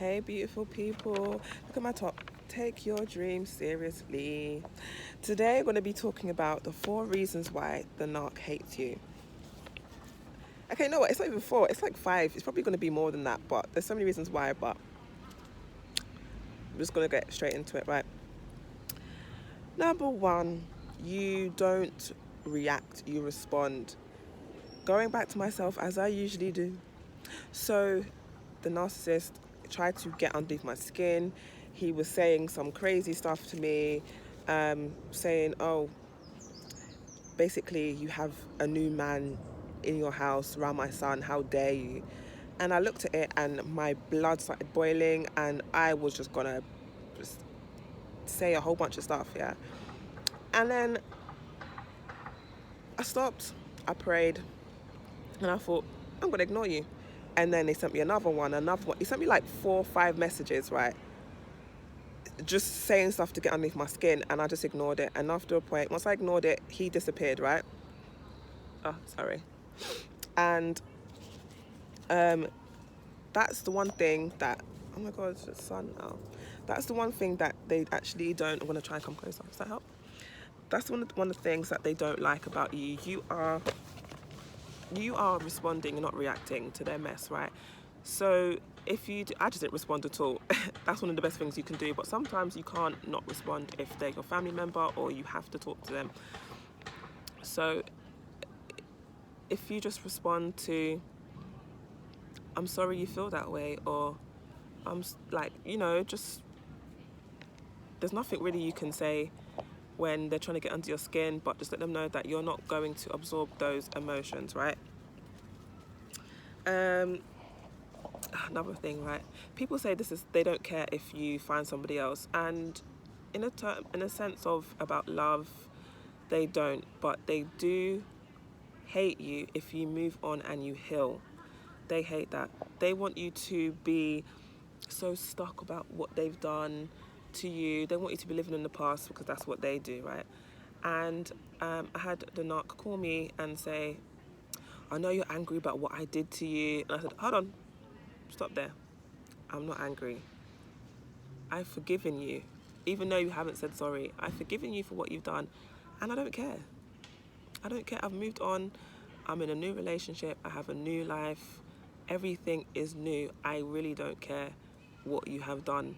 Hey, beautiful people. Look at my top. Take your dreams seriously. Today, I'm going to be talking about the 4 reasons why the narc hates you. Okay, no, it's not even 4. It's like 5. It's probably going to be more than that, but there's so many reasons why, but I'm just going to get straight into it, right? Number 1, you don't react, you respond. Going back to myself as I usually do. So, the narcissist tried to get underneath my skin. He was saying some crazy stuff to me, saying, oh, basically, you have a new man in your house around my son, how dare you? And I looked at it and my blood started boiling and I was just gonna just say a whole bunch of stuff, yeah. And then I stopped, I prayed, and I thought, I'm gonna ignore you. And then they sent me another one. He sent me like 4 or 5 messages, right? Just saying stuff to get underneath my skin, and I just ignored it. And after a point, once I ignored it, he disappeared, right? Oh, sorry. And that's the one thing that, oh my God, it's the sun now. That's the one thing that they actually don't, I'm gonna try and come closer. Does that help? That's one of the things that they don't like about you. You are responding, not reacting to their mess, right? So if you I just didn't respond at all. That's one of the best things you can do, but sometimes you can't not respond if they're your family member or you have to talk to them. So if you just respond to, I'm sorry you feel that way, or I'm like, just, there's nothing really you can say when they're trying to get under your skin, but just let them know that you're not going to absorb those emotions, right? Another thing, right? People say they don't care if you find somebody else, and in a sense of about love, they don't, but they do hate you if you move on and you heal. They hate that. They want you to be so stuck about what they've done to you. They want you to be living in the past because that's what they do, right? And I had the narc call me and say, I know you're angry about what I did to you. And I said, hold on, stop there. I'm not angry. I've forgiven you. Even though you haven't said sorry, I've forgiven you for what you've done. And I don't care. I don't care. I've moved on. I'm in a new relationship. I have a new life. Everything is new. I really don't care what you have done.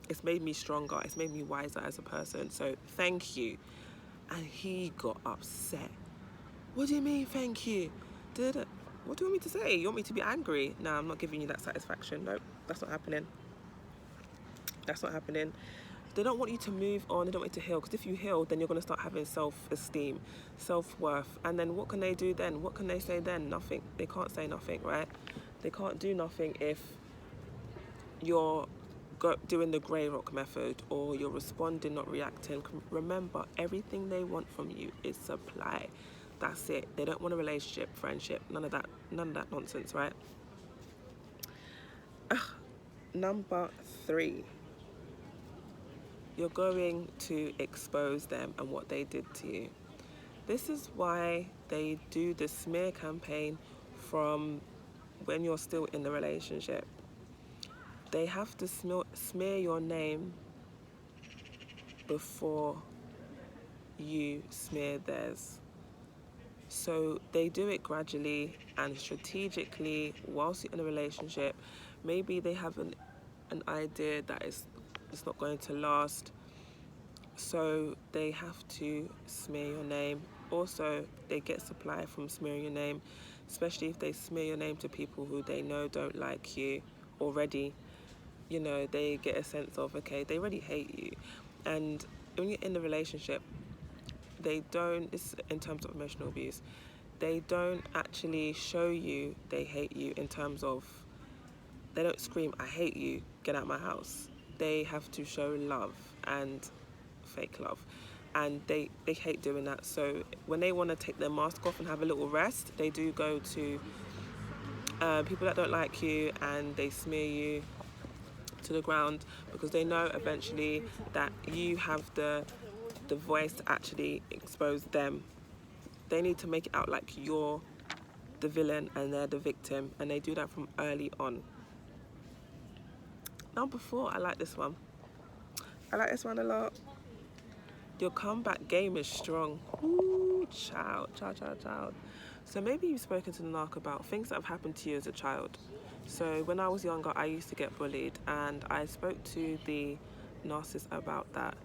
It's made me stronger. It's made me wiser as a person. So thank you. And he got upset. What do you mean, thank you? What do you want me to say? You want me to be angry? No, I'm not giving you that satisfaction. Nope, that's not happening. That's not happening. They don't want you to move on. They don't want you to heal. Because if you heal, then you're going to start having self-esteem, self-worth. And then what can they do then? What can they say then? Nothing. They can't say nothing, right? They can't do nothing if you're doing the grey rock method or you're responding, not reacting. Remember, everything they want from you is supply. That's it. They don't want a relationship, friendship, none of that nonsense, right? Number 3, you're going to expose them and what they did to you. This is why they do the smear campaign from when you're still in the relationship. They have to smear your name before you smear theirs. So they do it gradually and strategically whilst you're in a relationship. Maybe they have an idea that it's not going to last, so they have to smear your name. Also, they get supply from smearing your name, especially if they smear your name to people who they know don't like you already. They get a sense of, okay, they already hate you. And when you're in a relationship, this is in terms of emotional abuse, they don't actually show you they hate you in terms of, they don't scream, I hate you, get out of my house. They have to show love and fake love. And they hate doing that. So when they want to take their mask off and have a little rest, they do go to people that don't like you and they smear you to the ground because they know eventually that you have the voice to actually expose them. They need to make it out like you're the villain and they're the victim, and they do that from early on. Number 4, I like this one. I like this one a lot. Your comeback game is strong. Ooh, child. So maybe you've spoken to the narc about things that have happened to you as a child. So when I was younger, I used to get bullied, and I spoke to the narcissist about that.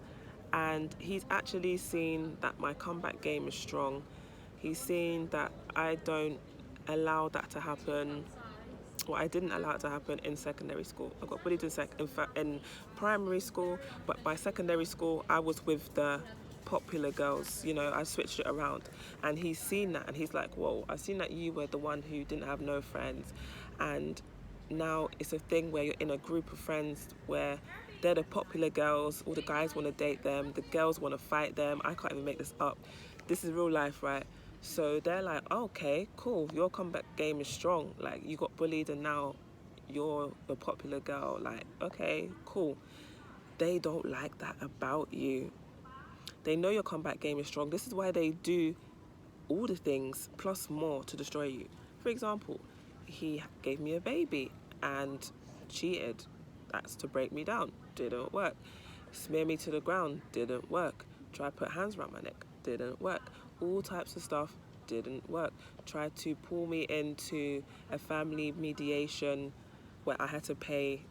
And he's actually seen that my comeback game is strong. He's seen that I don't allow that to happen. Well, I didn't allow it to happen in secondary school. I got bullied in primary school, but by secondary school, I was with the popular girls. You know, I switched it around, and he's seen that, and he's like, "Whoa, I've seen that you were the one who didn't have no friends, and now it's a thing where you're in a group of friends where they're the popular girls. All the guys want to date them, the girls want to fight them. I can't even make this up. This is real life, right?" So they're like, oh, okay, cool. Your comeback game is strong. Like, you got bullied and now you're the popular girl. Like, okay, cool. They don't like that about you. They know your comeback game is strong. This is why they do all the things plus more to destroy you. For example, he gave me a baby and cheated. That's to break me down. Didn't work. Smear me to the ground. Didn't work. Try to put hands around my neck. Didn't work. All types of stuff didn't work. Tried to pull me into a family mediation where I had to pay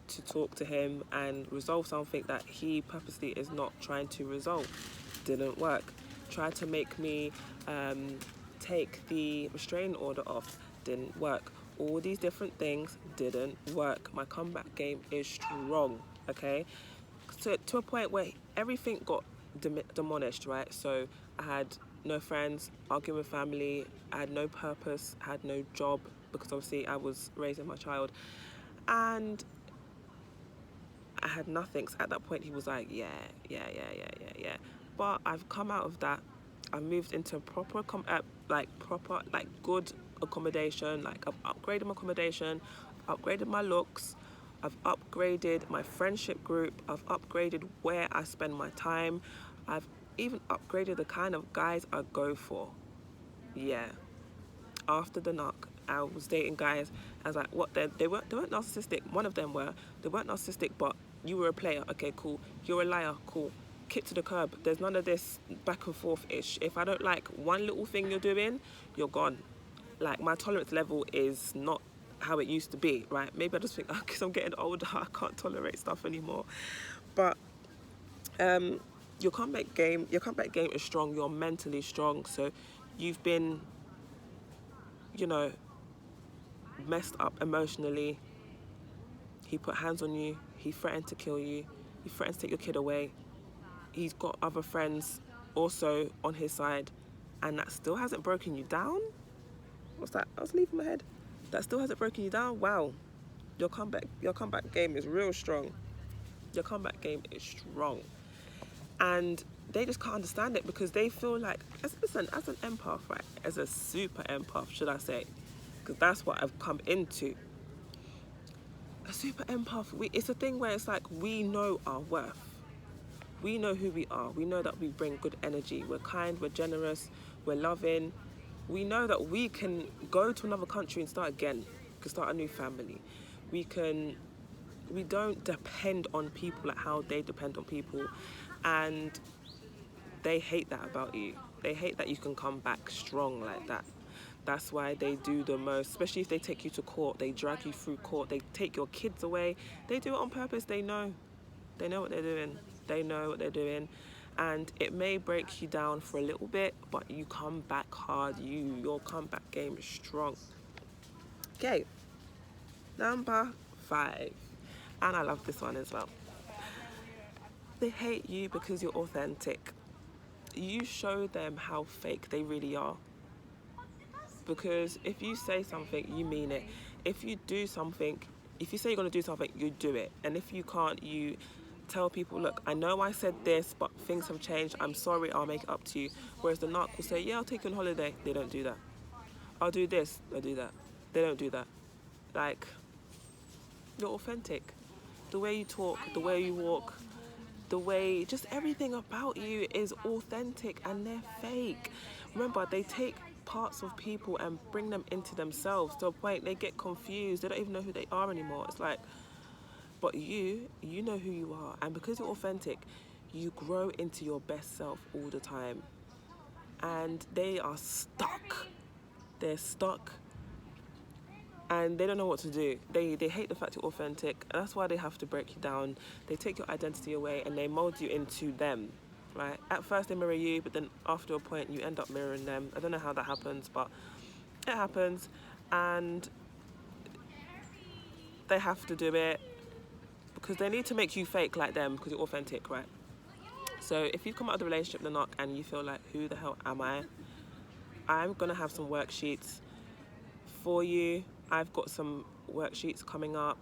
to talk to him and resolve something that he purposely is not trying to resolve. Didn't work. Tried to make me take the restraining order off. Didn't work. All these different things didn't work. My comeback game is strong, okay? So, to a point where everything got demolished, right? So I had no friends, arguing with family, I had no purpose, had no job, because obviously I was raising my child, and I had nothing. So at that point he was like, yeah. But I've come out of that. I've moved into proper good accommodation. Like, I've upgraded my accommodation, upgraded my looks, I've upgraded my friendship group, I've upgraded where I spend my time, I've even upgraded the kind of guys I go for. Yeah. After the knock, I was dating guys. I was like, what? They weren't narcissistic. One of them were. They weren't narcissistic, but you were a player. Okay, cool. You're a liar. Cool. Kick to the curb. There's none of this back and forth ish. If I don't like one little thing you're doing, you're gone. Like, my tolerance level is not how it used to be, right? Maybe I just think, because I'm getting older, I can't tolerate stuff anymore. But your comeback game is strong. You're mentally strong. So you've been, messed up emotionally. He put hands on you. He threatened to kill you. He threatened to take your kid away. He's got other friends also on his side, and that still hasn't broken you down. What's that? I was leaving my head. That still hasn't broken you down. Wow, your comeback game is real strong. Your comeback game is strong, and they just can't understand it because they feel like, as an empath, right? As a super empath, should I say? Because that's what I've come into. A super empath, it's a thing where it's like, we know our worth. We know who we are. We know that we bring good energy. We're kind, we're generous, we're loving. We know that we can go to another country and start again. We can start a new family. We don't depend on people like how they depend on people. And they hate that about you. They hate that you can come back strong like that. That's why they do the most, especially if they take you to court, they drag you through court, they take your kids away. They do it on purpose. They know what they're doing. They know what they're doing. And it may break you down for a little bit, but you come back hard. Your comeback game is strong. Okay, number 5. And I love this one as well. They hate you because you're authentic. You show them how fake they really are. Because if you say something, you mean it. If you do something, if you say you're going to do something, you do it. And if you can't, you tell people, look, I know I said this, but things have changed. I'm sorry, I'll make it up to you. Whereas the narc will say, yeah, I'll take you on holiday. They don't do that. I'll do this. They'll do that. They don't do that. Like, you're authentic. The way you talk, the way you walk, just everything about you is authentic, and they're fake. Remember, they take parts of people and bring them into themselves to a point they get confused. They don't even know who they are anymore. It's like, But you know who you are, and because you're authentic, you grow into your best self all the time. And they are stuck. They're stuck, and they don't know what to do. They hate the fact you're authentic, and that's why they have to break you down. They take your identity away and they mold you into them, right? At first they mirror you, but then after a point you end up mirroring them. I don't know how that happens, but it happens, and they have to do it because they need to make you fake like them because you're authentic, right? So if you've come out of the relationship with the knock and you feel like, who the hell am I? I'm gonna have some worksheets for you. I've got some worksheets coming up.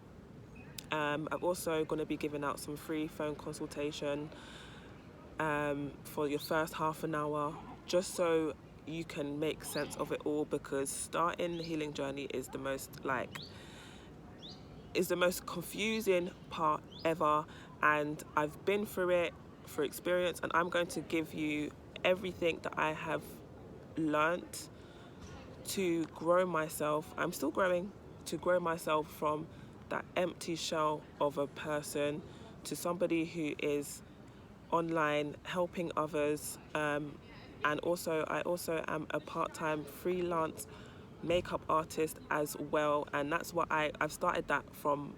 I'm also going to be giving out some free phone consultation for your first half an hour, just so you can make sense of it all, because starting the healing journey is the most confusing part ever, and I've been through it for experience, and I'm going to give you everything that I have learnt to grow myself. I'm still growing, to grow myself from that empty shell of a person to somebody who is online helping others, and I also am a part-time freelance makeup artist as well, and that's what I've started that from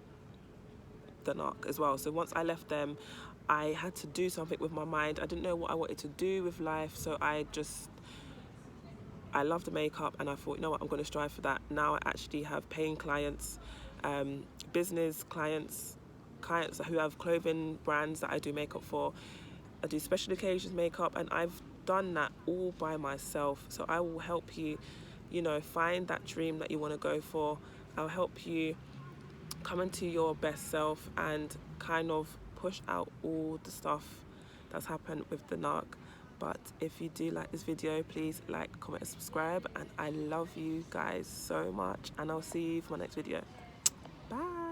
the narc as well. So once I left them, I had to do something with my mind. I didn't know what I wanted to do with life, so I love the makeup, and I thought, you know what, I'm going to strive for that. Now I actually have paying clients, business clients who have clothing brands that I do makeup for. I do special occasions makeup, and I've done that all by myself. So I will help you, find that dream that you want to go for. I'll help you come into your best self and kind of push out all the stuff that's happened with the narc. But if you do like this video, please like, comment and subscribe, and I love you guys so much, and I'll see you for my next video. Bye.